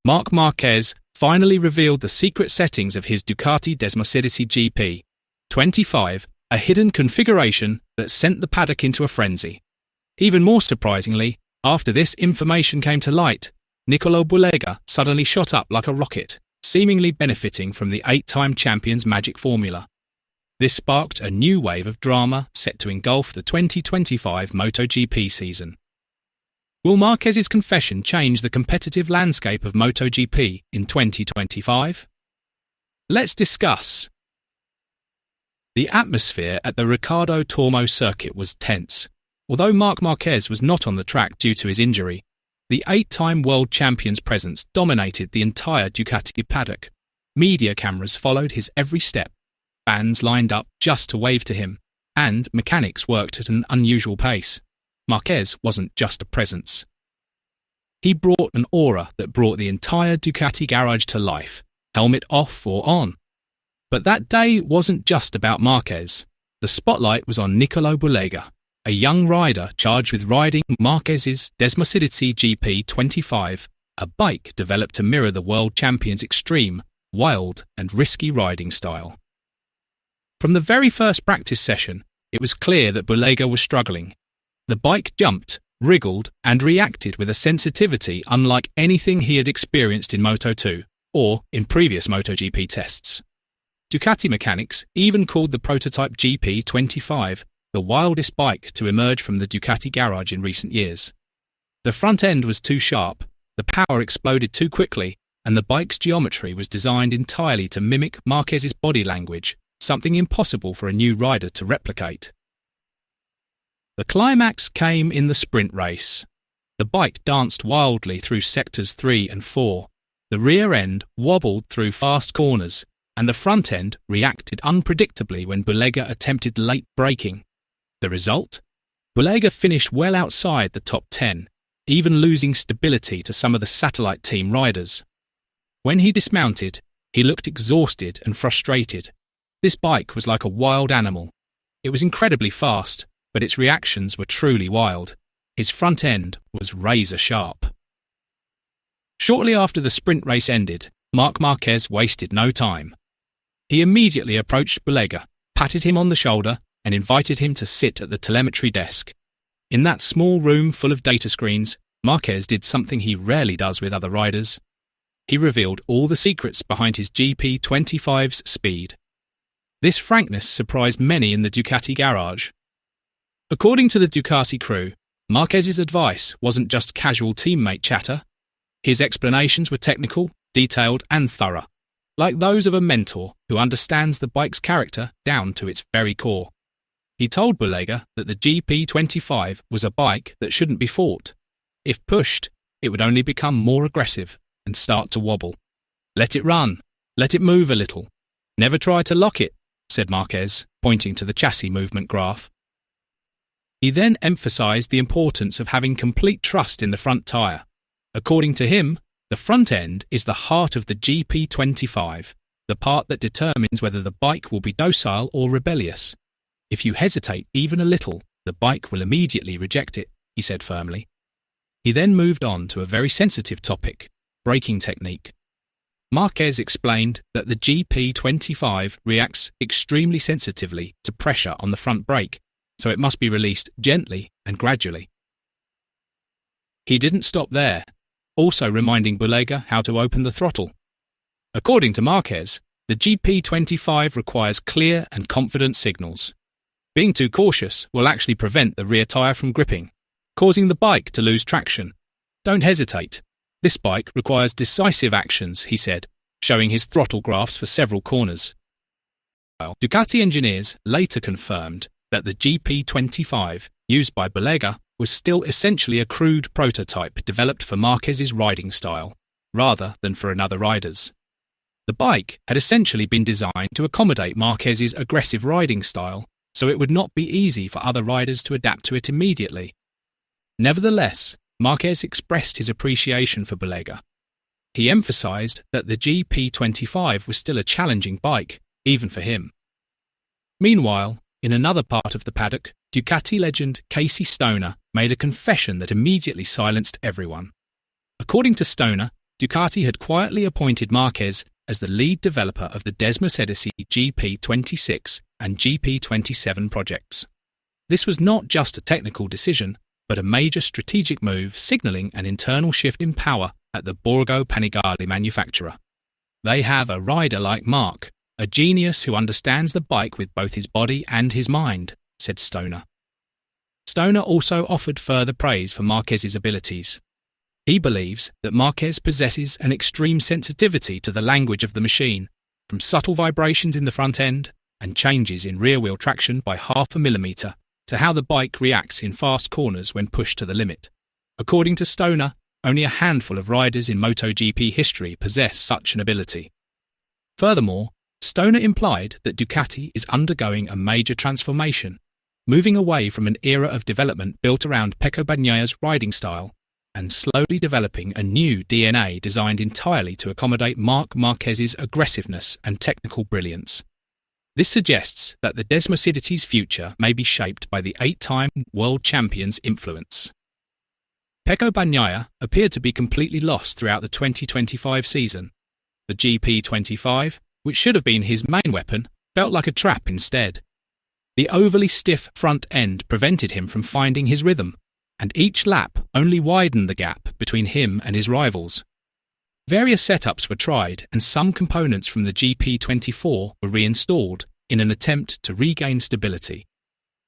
Marc Márquez finally revealed the secret settings of his Ducati Desmosedici GP25, a hidden configuration that sent the paddock into a frenzy. Even more surprisingly, after this information came to light, Nicolo Bulega suddenly shot up like a rocket, seemingly benefiting from the 8-time champion's magic formula. This sparked a new wave of drama set to engulf the 2025 MotoGP season. Will Marquez's confession change the competitive landscape of MotoGP in 2025? Let's discuss. The atmosphere at the Ricardo Tormo circuit was tense. Although Marc Márquez was not on the track due to his injury, the 8-time world champion's presence dominated the entire Ducati paddock. Media cameras followed his every step. Fans lined up just to wave to him, and mechanics worked at an unusual pace. Marquez wasn't just a presence. He brought an aura that brought the entire Ducati garage to life, helmet off or on. But that day wasn't just about Marquez. The spotlight was on Nicolo Bulega, a young rider charged with riding Marquez's Desmosedici GP25, a bike developed to mirror the world champion's extreme, wild and risky riding style. From the very first practice session, it was clear that Bulega was struggling. The bike jumped, wriggled and reacted with a sensitivity unlike anything he had experienced in Moto2 or in previous MotoGP tests. Ducati mechanics even called the prototype GP25 the wildest bike to emerge from the Ducati garage in recent years. The front end was too sharp, the power exploded too quickly, and the bike's geometry was designed entirely to mimic Marquez's body language, something impossible for a new rider to replicate. The climax came in the sprint race. The bike danced wildly through sectors 3 and 4. The rear end wobbled through fast corners, and the front end reacted unpredictably when Bulega attempted late braking. The result? Bulega finished well outside the top 10, even losing stability to some of the satellite team riders. When he dismounted, he looked exhausted and frustrated. This bike was like a wild animal. It was incredibly fast, but its reactions were truly wild. His front end was razor sharp. Shortly after the sprint race ended, Marc Márquez wasted no time. He immediately approached Bulega, patted him on the shoulder, and invited him to sit at the telemetry desk. In that small room full of data screens, Marquez did something he rarely does with other riders. He revealed all the secrets behind his GP25's speed. This frankness surprised many in the Ducati garage. According to the Ducati crew, Marquez's advice wasn't just casual teammate chatter. His explanations were technical, detailed and thorough, like those of a mentor who understands the bike's character down to its very core. He told Bulega that the GP25 was a bike that shouldn't be fought. If pushed, it would only become more aggressive and start to wobble. Let it run. Let it move a little. Never try to lock it, said Marquez, pointing to the chassis movement graph. He then emphasized the importance of having complete trust in the front tyre. According to him, the front end is the heart of the GP25, the part that determines whether the bike will be docile or rebellious. If you hesitate even a little, the bike will immediately reject it, he said firmly. He then moved on to a very sensitive topic, braking technique. Marquez explained that the GP25 reacts extremely sensitively to pressure on the front brake, so it must be released gently and gradually. He didn't stop there, also reminding Bulega how to open the throttle. According to Marquez, the GP25 requires clear and confident signals. Being too cautious will actually prevent the rear tyre from gripping, causing the bike to lose traction. Don't hesitate. This bike requires decisive actions, he said, showing his throttle graphs for several corners. Ducati engineers later confirmed that the GP25 used by Bulega was still essentially a crude prototype developed for Marquez's riding style, rather than for another rider's. The bike had essentially been designed to accommodate Marquez's aggressive riding style, so it would not be easy for other riders to adapt to it immediately. Nevertheless, Marquez expressed his appreciation for Bulega. He emphasized that the GP25 was still a challenging bike, even for him. Meanwhile, in another part of the paddock, Ducati legend Casey Stoner made a confession that immediately silenced everyone. According to Stoner, Ducati had quietly appointed Marquez as the lead developer of the Desmosedici GP26 and GP27 projects. This was not just a technical decision, but a major strategic move signalling an internal shift in power at the Borgo Panigale manufacturer. They have a rider like Marc, a genius who understands the bike with both his body and his mind, said Stoner. Stoner also offered further praise for Marquez's abilities. He believes that Marquez possesses an extreme sensitivity to the language of the machine, from subtle vibrations in the front end and changes in rear-wheel traction by 0.5 millimeter to how the bike reacts in fast corners when pushed to the limit. According to Stoner, only a handful of riders in MotoGP history possess such an ability. Furthermore, Stoner implied that Ducati is undergoing a major transformation, moving away from an era of development built around Pecco Bagnaia's riding style and slowly developing a new DNA designed entirely to accommodate Marc Márquez's aggressiveness and technical brilliance. This suggests that the Desmosedici's future may be shaped by the 8-time world champion's influence. Pecco Bagnaia appeared to be completely lost throughout the 2025 season. The GP25, which should have been his main weapon, felt like a trap instead. The overly stiff front end prevented him from finding his rhythm, and each lap only widened the gap between him and his rivals. Various setups were tried, and some components from the GP24 were reinstalled in an attempt to regain stability.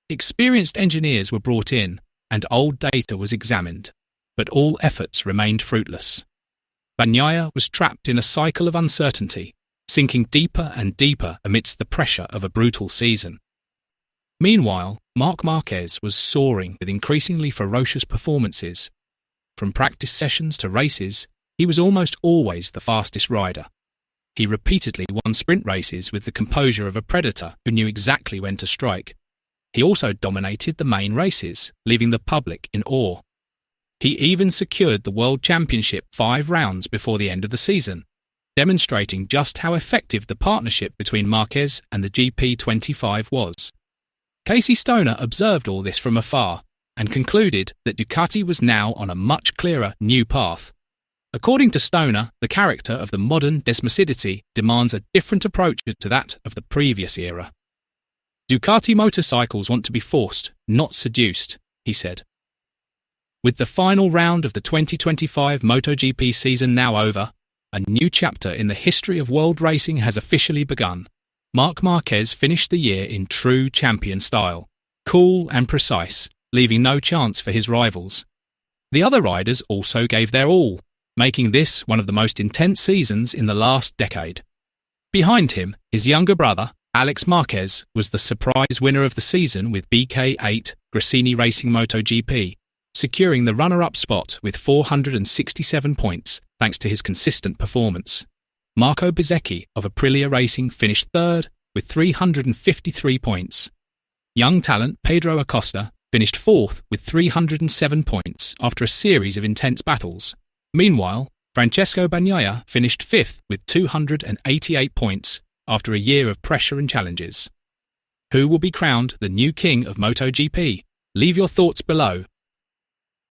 Experienced engineers were brought in, and old data was examined, but all efforts remained fruitless. Bagnaia was trapped in a cycle of uncertainty, sinking deeper and deeper amidst the pressure of a brutal season. Meanwhile, Marc Márquez was soaring with increasingly ferocious performances. From practice sessions to races, he was almost always the fastest rider. He repeatedly won sprint races with the composure of a predator who knew exactly when to strike. He also dominated the main races, leaving the public in awe. He even secured the World Championship 5 rounds before the end of the season, demonstrating just how effective the partnership between Márquez and the GP25 was. Casey Stoner observed all this from afar and concluded that Ducati was now on a much clearer new path. According to Stoner, the character of the modern Desmosedici demands a different approach to that of the previous era. Ducati motorcycles want to be forced, not seduced, he said. With the final round of the 2025 MotoGP season now over, a new chapter in the history of world racing has officially begun. Marc Márquez finished the year in true champion style, cool and precise, leaving no chance for his rivals. The other riders also gave their all, making this one of the most intense seasons in the last decade. Behind him, his younger brother, Alex Marquez, was the surprise winner of the season with BK8 Gresini Racing MotoGP, securing the runner-up spot with 467 points thanks to his consistent performance. Marco Bezzecchi of Aprilia Racing finished third with 353 points. Young talent Pedro Acosta finished fourth with 307 points after a series of intense battles. Meanwhile, Francesco Bagnaia finished fifth with 288 points after a year of pressure and challenges. Who will be crowned the new king of MotoGP? Leave your thoughts below